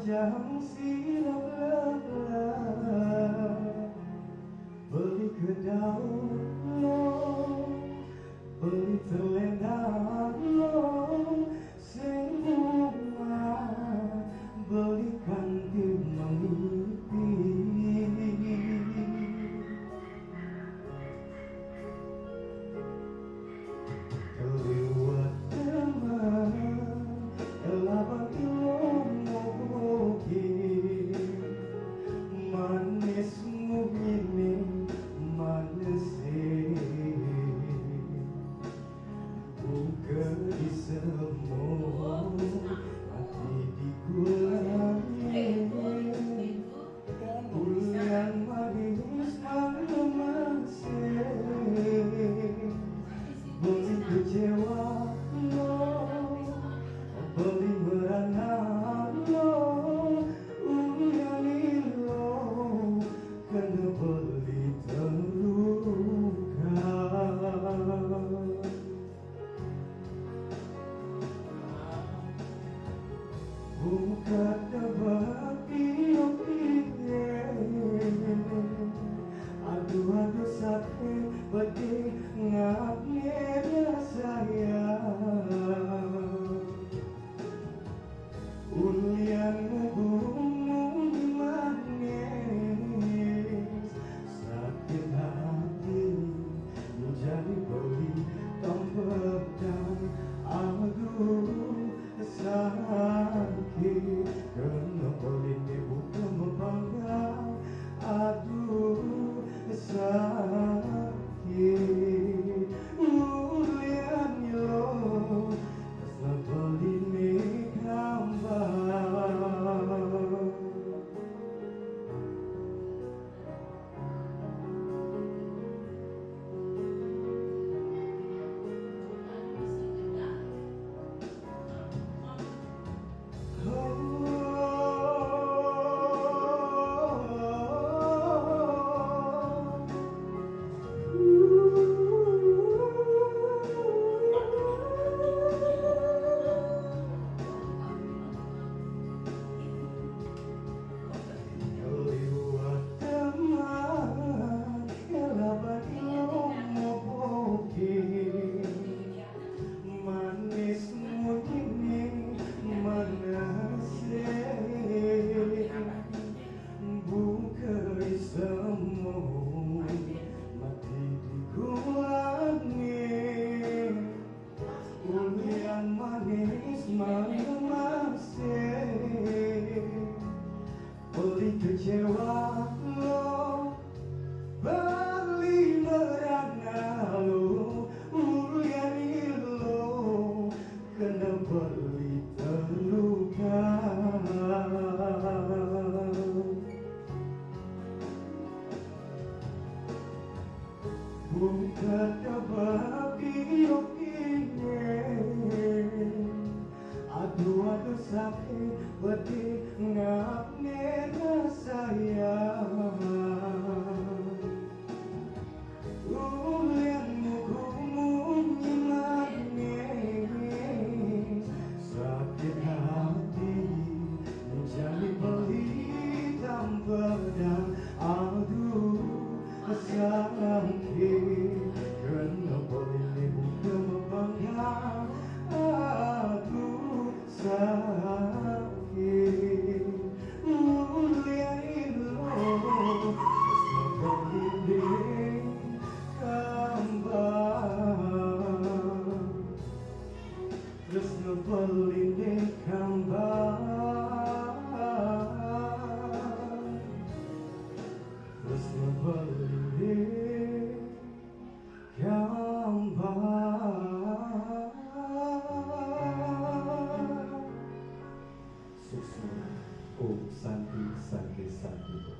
jam silam beli ke daun lo, beli terlena lo, semua belikan di mimpi. Kelewat teman, elaban manismu ini manis buka di semua hati dikulangi bulan manis manis beli kecewa lo, beli merana lo, kena beli terluka. Buka tebak piye, aduh sakit pedih ngapnya sayang. Ulian ngubungmu manis, sakit hati menjadi beli tambahkan. Aduh sakit kena beli bukan membangga. Aduh sakit ulian lo sebeli manis manis beli kecewa lo, beli merana lo, ulian lo kena beli terluka. Buka tebak piye, aduh sakit pedih ngapnya sayang. Ulian mukumu manis, sakit hati menjadi beli tanpa pedang. Aduh sakit kena beli bukan membangga. Aduh sakit ulian lo sebeli kambang, terus ngebeli kambang, terus ngebeli kambang. Susu, oh santi, santi, santi.